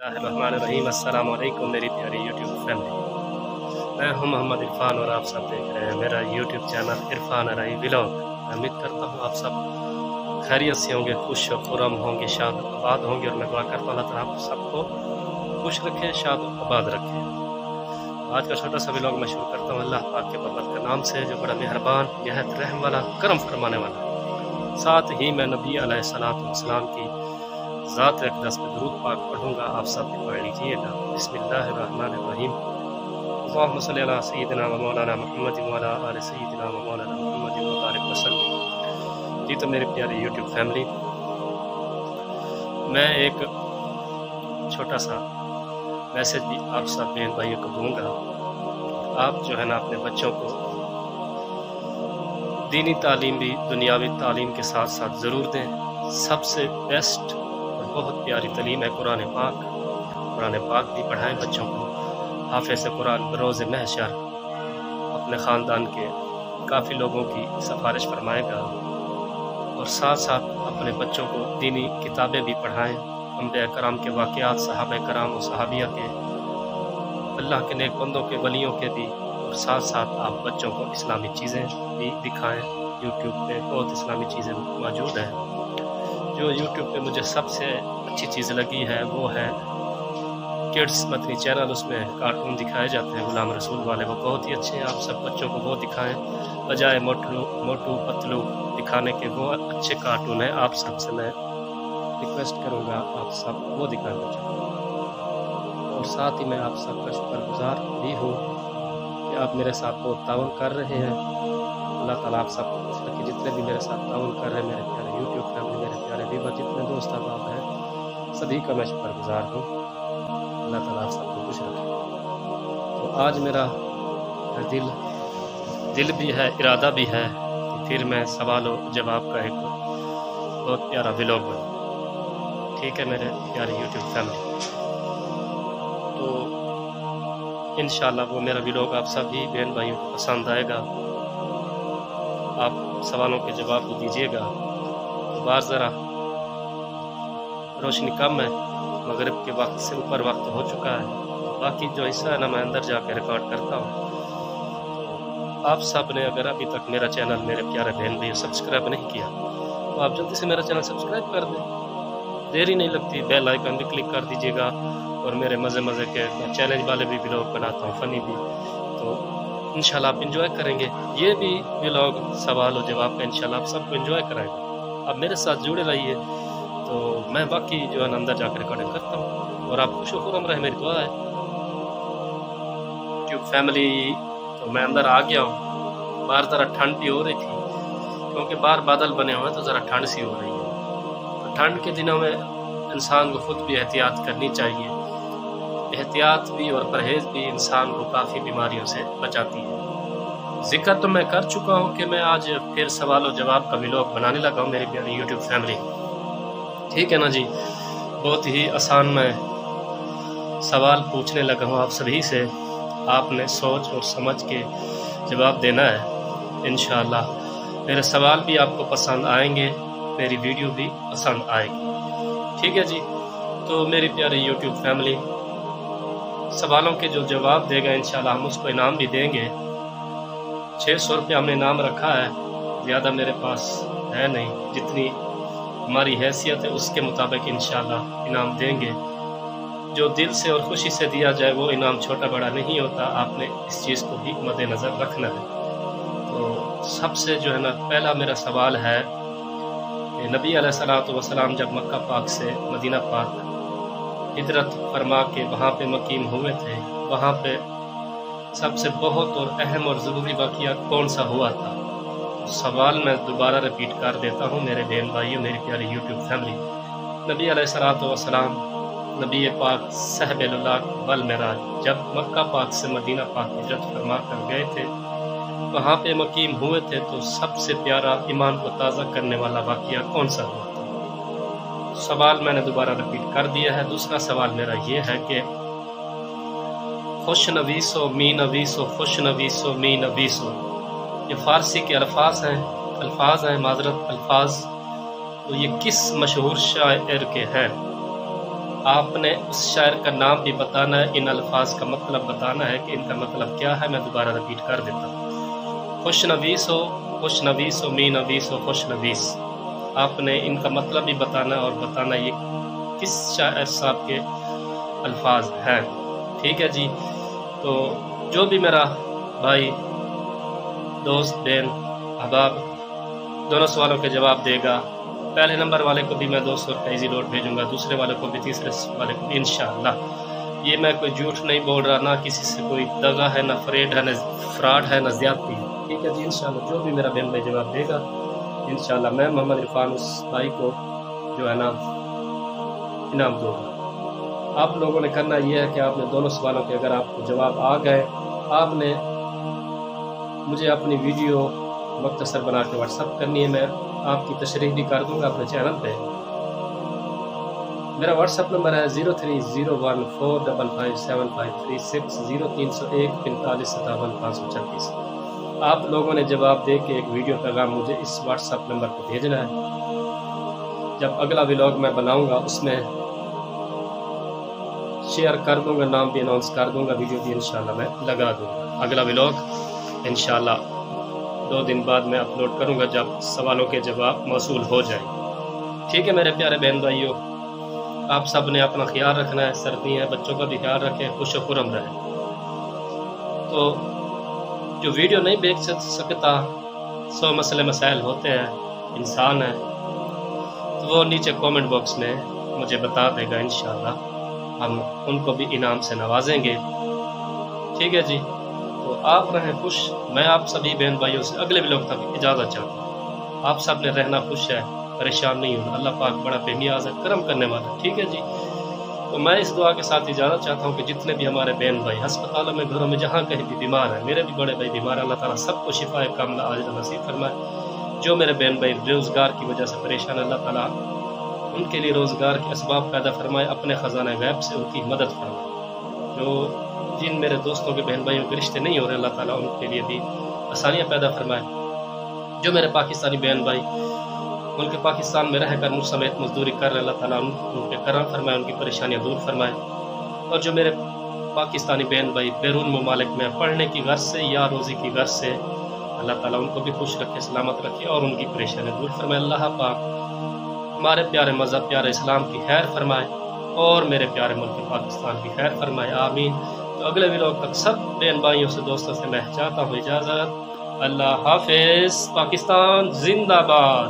बिस्मिल्लाहिर्रहमानिर्रहीम। अस्सलाम वालेकुम मेरी प्यारी यूट्यूब फैमिली। मैं हूं मोहम्मद इरफान और आप सब देख रहे हैं मेरा यूट्यूब चैनल इरफान अराई व्लॉग। मैं उम्मीद करता हूं आप सब खैरियत से होंगे, खुश और खुरम होंगे, शाद आबाद होंगे और मैं दुआ करता हूं अल्लाह ताला आप सबको खुश रखे, शाद आबाद रखे। आज का छोटा सा व्लॉग मैं शुरू करता हूँ अल्लाह पाक के बरकत के नाम से, जो बड़ा मेहरबान, निहायत रहम वाला, करम फरमाने वाला। साथ ही मैं नबी अलैहिस्सलाम की ज़ात अक़दस पे दुरूद पाक पढ़ूँगा, आप सब भी पढ़ लीजिएगा। बिस्मिल्लाहिर्रहमानिर्रहीम। अल्लाहुम्मा सल्लि अला सय्यिदिना व मौलाना मुहम्मद व अला आलि सय्यिदिना व मौलाना मुहम्मद व बारिक वसल्लम। जी तो मेरी प्यारी यूट्यूब फैमिली, मैं एक छोटा सा मैसेज भी आप सब बहन भाइयों को दूँगा। आप जो है ना अपने बच्चों को दीनी तालीम भी दुनियावी तालीम के साथ साथ ज़रूर दें। सबसे बेस्ट और बहुत प्यारी तालीम है कुरान पाक भी पढ़ाएं बच्चों को। हाफिज़ कुरान बरोज़ महशर अपने ख़ानदान के काफ़ी लोगों की सिफारिश फरमाएगा, और साथ साथ अपने बच्चों को दीनी किताबें भी पढ़ाएं, अंबिया कराम के वाक़यात, सहाबा कराम और सहाबिया के, अल्लाह के नेक बंदों के, वलियों के भी, और साथ साथ आप बच्चों को इस्लामी चीज़ें भी दिखाएं। यूट्यूब पे बहुत इस्लामी चीज़ें मौजूद हैं। जो यूट्यूब पे मुझे सबसे अच्छी चीज़ लगी है वो है किड्स मदनी चैनल, उसमें कार्टून दिखाए जाते हैं गुलाम रसूल वाले, वो बहुत ही अच्छे हैं। आप सब बच्चों को वो दिखाएं, बजाय मोटू पतलू दिखाने के। वो अच्छे कार्टून है, आप सबसे मैं रिक्वेस्ट करूँगा आप सब वो दिखाएं बच्चों को। और साथ ही मैं आप सबका शुक्रगुजार भी हूँ कि आप मेरे साथ बहुत ताउन कर रहे हैं। अल्लाह ताला आप सबको खुश रखे, जितने भी मेरे साथ ताउन कर रहे हैं, मेरे प्यारे यूट्यूब फैमिली, मेरे प्यारे व्यूअर, जितने दोस्त अहबाब हैं, सभी का मैं शुक्रगुजार हूँ। अल्लाह ताला आप सबको खुश रखे। तो आज मेरा दिल भी है, इरादा भी है कि फिर मैं सवाल और जवाब का एक बहुत प्यारा व्लॉग बनाऊँ। ठीक है मेरे प्यारे यूट्यूब फैमिली, तो इंशाल्लाह वो मेरा व्लॉग आप सभी बहन भाइयों को पसंद आएगा। आप सवालों के जवाब भी दीजिएगा। तो बाहर ज़रा रोशनी कम है, मगरिब के वक्त से ऊपर वक्त हो चुका है। बाकी जो हिस्सा है ना मैं अंदर जाकर रिकॉर्ड करता हूँ। आप सब ने अगर अभी तक मेरा चैनल, मेरे प्यारे बहन भाई, सब्सक्राइब नहीं किया तो आप जल्दी से मेरा चैनल सब्सक्राइब कर दें, देरी नहीं लगती। बेल आइकन भी क्लिक कर दीजिएगा। और मेरे मज़े के चैलेंज वाले भी व्लॉग बनाता हूँ, फ़नी भी, तो इंशाल्लाह आप इंजॉय करेंगे। ये भी व्लॉग सवाल और जवाब का इंशाल्लाह आप सबको इंजॉय कराएगा। आप मेरे साथ जुड़े रहिए। तो मैं बाकी जो है अंदर जाकर रिकॉर्डिंग करता हूँ, और आप खुश खुरम रहे, मेरी दुआ है। यूट्यूब फैमिली, तो मैं अंदर आ गया हूँ। बाहर ज़रा ठंड भी हो रही थी, क्योंकि बाहर बादल बने हुए हैं, तो ज़रा ठंड सी हो रही है। तो ठंड के दिनों में इंसान को खुद भी एहतियात करनी चाहिए। एहतियात भी और परहेज़ भी इंसान को काफ़ी बीमारियों से बचाती है। जिक्र तो मैं कर चुका हूँ कि मैं आज फिर सवाल और जवाब का व्लॉग बनाने लगा हूँ मेरी प्यारी यूट्यूब फैमिली। ठीक है ना जी, बहुत ही आसान मैं सवाल पूछने लगा हूँ आप सभी से। आपने सोच और समझ के जवाब देना है। इंशाल्लाह मेरे सवाल भी आपको पसंद आएंगे, मेरी वीडियो भी पसंद आएगी। ठीक है जी, तो मेरी प्यारी यूट्यूब फैमिली, सवालों के जो जवाब देगा इंशाल्लाह हम उसको इनाम भी देंगे। 600 रुपया हमने इनाम रखा है, ज़्यादा मेरे पास है नहीं, जितनी हमारी हैसियत है उसके मुताबिक इंशाल्लाह इनाम देंगे। जो दिल से और खुशी से दिया जाए वो इनाम छोटा बड़ा नहीं होता, आपने इस चीज़ को भी मद्देनज़र रखना है। तो सबसे जो है ना पहला मेरा सवाल है कि नबी अलैहिस्सलाम जब मक्का पाक से मदीना पाक हिजरत फरमा के वहाँ पे मकीम हुए थे, वहाँ पे सबसे बहुत और अहम और ज़रूरी वाक़या कौन सा हुआ था? सवाल मैं दोबारा रिपीट कर देता हूँ मेरे बहन भाइयों, मेरी प्यारी यूट्यूब फैमिली। नबी अलैहिस्सलाम नबी पाक साहिबुल वल मेराज जब मक्का पाक से मदीना पाक हिजरत फरमा कर गए थे, वहाँ पे मकीम हुए थे, तो सबसे प्यारा ईमान को ताज़ा करने वाला वाक़या कौन सा हुआ था? सवाल मैंने दोबारा रिपीट कर दिया है। दूसरा सवाल मेरा ये है कि खुश नवीसो मी नवीसो खुश नवीसो मी नवीसो, ये फ़ारसी के अल्फाज हैं, माजरत अल्फाज, तो ये किस मशहूर शायर के हैं? آپ نے اس شاعر کا نام بھی بتانا ہے، ان الفاظ کا مطلب بتانا ہے کہ ان کا مطلب کیا ہے۔ میں دوبارہ رپیٹ کر دیتا ہوں، خوش نویس ہو، خوش نویس ہو، می نویس ہو، خوش نویس۔ آپ نے ان کا مطلب بھی بتانا اور بتانا یہ کس شاعر صاحب کے الفاظ ہیں، ٹھیک ہے جی۔ تو جو بھی میرا بھائی، دوست، بہن، احباب دونوں سوالوں کے جواب دے گا، پہلے نمبر والے کو بھی میں 200 روپے ایزی لوٹ بھیجوں گا، دوسرے والے کو بھی، تیسرے والے کو بھی انشاءاللہ۔ یہ میں کوئی جھوٹ نہیں بول رہا، نہ کسی سے کوئی دغا ہے، نہ فریڈ ہے، نہ فراڈ ہے، نہ زیادتی ہے، ٹھیک ہے جی۔ انشاءاللہ جو بھی میرا بہن بھائی جواب دے گا انشاءاللہ میں محمد عرفان اس بھائی کو جو ہے نا انعام دوں گا۔ آپ لوگوں نے کرنا یہ ہے کہ آپ نے دونوں سوالوں کے اگر آپ کو جواب آ گئے، آپ نے مجھے اپنی ویڈیو مختصر بنا کے واٹس ایپ کرنی ہے، میں آپ کی تشریح بھی کر دوں گا اپنے چینل پہ۔ میرا واٹس ایپ نمبر ہے 030145575360 0301 4557 536۔ آپ لوگوں نے جواب دے کے ایک ویڈیو پیغام مجھے اس واٹس ایپ نمبر پہ بھیجنا ہے۔ جب اگلا ولاگ میں بناؤں گا اس میں شیئر کر دوں گا، نام بھی اناؤنس کر دوں گا، ویڈیو بھی انشاءاللہ میں لگا دوں گا۔ اگلا ولاگ انشاءاللہ 2 دن بعد میں اپلوڈ کروں گا جب سوالوں کے جواب موصول ہو جائیں، ٹھیک ہے میرے پیارے بہن بھائیوں۔ آپ سب نے اپنا خیال رکھنا ہے، سردی ہے، بچوں کا بھی خیال رکھیں، خوش و خرم رہیں۔ تو جو ویڈیو نہیں دیکھ سکتا، 100 مسئلے مسائل ہوتے ہیں، انسان ہے، تو وہ نیچے کومنٹ باکس میں مجھے بتا دے گا، انشاءاللہ ہم ان کو بھی انعام سے نوازیں گے، ٹھیک ہے جی۔ تو آپ رہیں خوش، میں آپ سبھی بہن بھائیوں سے اگلے ولاگ تک اجازت چاہتا ہوں۔ آپ سب نے رہنا خوش ہے، پریشان نہیں ہونا، اللہ پاک بڑا بے نیاز ہے، کرم کرنے والا، ٹھیک ہے جی۔ تو میں اس دعا کے ساتھ اجازت چاہتا ہوں کہ جتنے بھی ہمارے بہن بھائی ہسپتالوں میں، گھروں میں، جہاں کہیں بھی بیمار ہیں، میرے بھی بڑے بھائی بیمار ہیں، اللہ تعالیٰ سب کو شفا کاملہ عاجلہ نصیب فرمائے۔ جو میرے بہن بھائی روزگار کی وجہ سے پریشان، اللہ تعالیٰ ان کے لیے روزگار کے اسباب پیدا فرمائے، اپنے خزانہ غیب سے ان کی مدد فرمائے۔ جو جن میرے دوستوں کے بہن بھائیوں کے رشتے نہیں ہو رہے، اللہ تعالیٰ ان کے لیے بھی آسانیاں پیدا فرمائے۔ جو میرے پاکستانی بہن بھائی ملک پاکستان میں رہ کر مجھ سمیت مزدوری کر رہے، اللہ تعالیٰ ان پہ کرم فرمائے، ان کی پریشانیاں دور فرمائے۔ اور جو میرے پاکستانی بہن بھائی بیرون ممالک میں پڑھنے کی غرض سے یا روزی کی غرض سے، اللہ تعالیٰ ان کو بھی خوش رکھے، سلامت رکھے اور ان کی پریشانیاں دور فرمائے۔ اللہ پاک ہمارے پیارے مذہب، پیارے اسلام کی خیر فرمائے اور میرے پیارے ملک پاکستان کی خیر فرمائے، آمین۔ تو اگلے ولاگ تک سب بہن بھائیوں سے، دوستوں سے میں چاہتا ہوں اجازت۔ اللہ حافظ، پاکستان زندہ باد۔